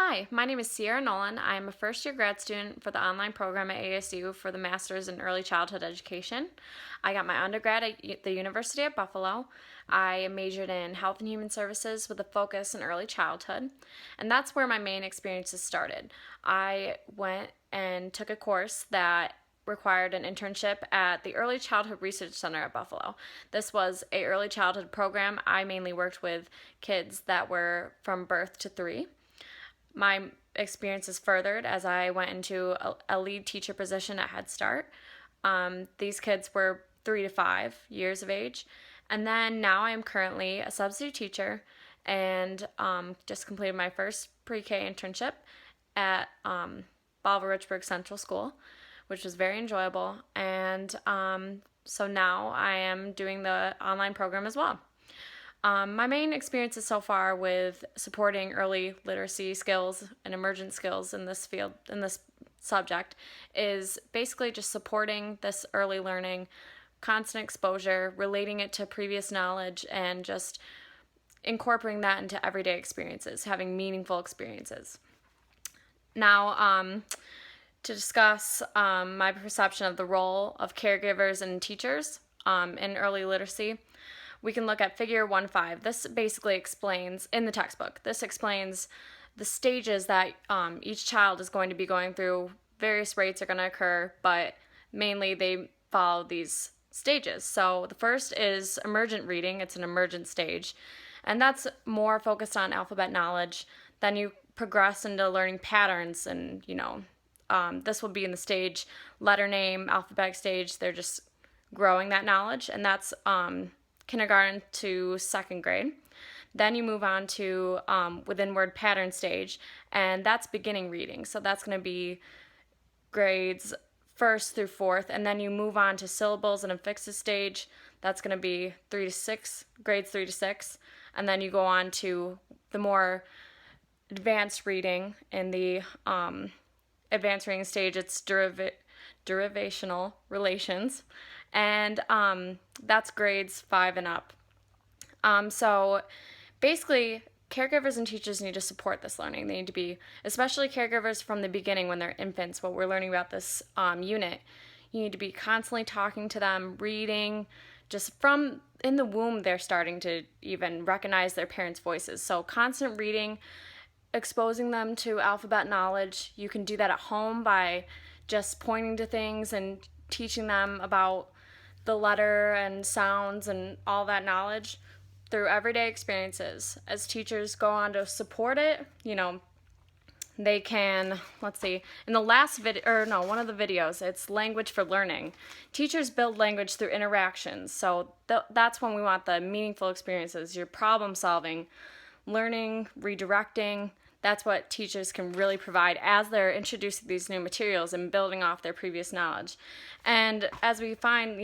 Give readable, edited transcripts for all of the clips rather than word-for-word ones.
Hi, my name is Sierra Nolan. I am a first-year grad student for the online program at ASU for the Master's in Early Childhood Education. I got my undergrad at the University of Buffalo. I majored in Health and Human Services with a focus in early childhood, and that's where my main experiences started. I went and took a course that required an internship at the Early Childhood Research Center at Buffalo. This was a early childhood program. I mainly worked with kids that were from birth to 3. My experience is furthered as I went into a lead teacher position at Head Start. These kids were 3 to 5 years of age. And then now I am currently a substitute teacher and just completed my first pre-K internship at Bolivar-Richburg Central School, which was very enjoyable. And so now I am doing the online program as well. My main experiences so far with supporting early literacy skills and emergent skills in this field, in this subject, is basically just supporting this early learning, constant exposure, relating it to previous knowledge, and just incorporating that into everyday experiences, having meaningful experiences. Now, to discuss my perception of the role of caregivers and teachers in early literacy, we can look at figure 1.5. This basically explains, in the textbook, this explains the stages that each child is going to be going through. Various rates are going to occur, but mainly they follow these stages. So the first is emergent reading. It's an emergent stage, and that's more focused on alphabet knowledge. Then you progress into learning patterns, and this will be in the stage letter name, alphabetic stage. They're just growing that knowledge, and that's kindergarten to second grade. Then you move on to within word pattern stage, and that's beginning reading. So that's going to be grades 1st through 4th, and then you move on to syllables and affixes stage. That's going to be 3 to 6, grades 3 to 6, and then you go on to the more advanced reading. In the advanced reading stage, it's derivational relations, and that's grades 5 and up. So basically, caregivers and teachers need to support this learning. They need to be, especially caregivers from the beginning when they're infants, what we're learning about this unit. You need to be constantly talking to them, reading, just from in the womb they're starting to even recognize their parents' voices. So constant reading, exposing them to alphabet knowledge. You can do that at home by just pointing to things and teaching them about the letter and sounds and all that knowledge through everyday experiences. As teachers go on to support it, they can, let's see, in the last one of the videos, it's language for learning. Teachers build language through interactions. So that's when we want the meaningful experiences, your problem solving, learning, redirecting. That's what teachers can really provide as they're introducing these new materials and building off their previous knowledge. And as we find,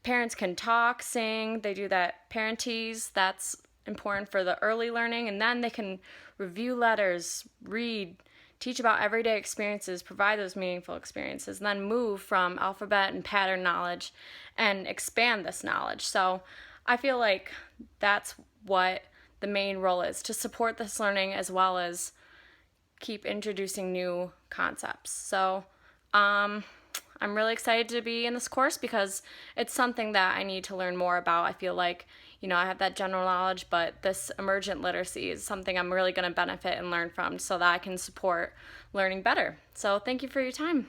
parents can talk, sing, they do that parentese. That's important for the early learning. And then they can review letters, read, teach about everyday experiences, provide those meaningful experiences, and then move from alphabet and pattern knowledge and expand this knowledge. So I feel like that's what the main role is, to support this learning as well as keep introducing new concepts. So I'm really excited to be in this course because it's something that I need to learn more about. I feel like, I have that general knowledge, but this emergent literacy is something I'm really going to benefit and learn from so that I can support learning better. So thank you for your time.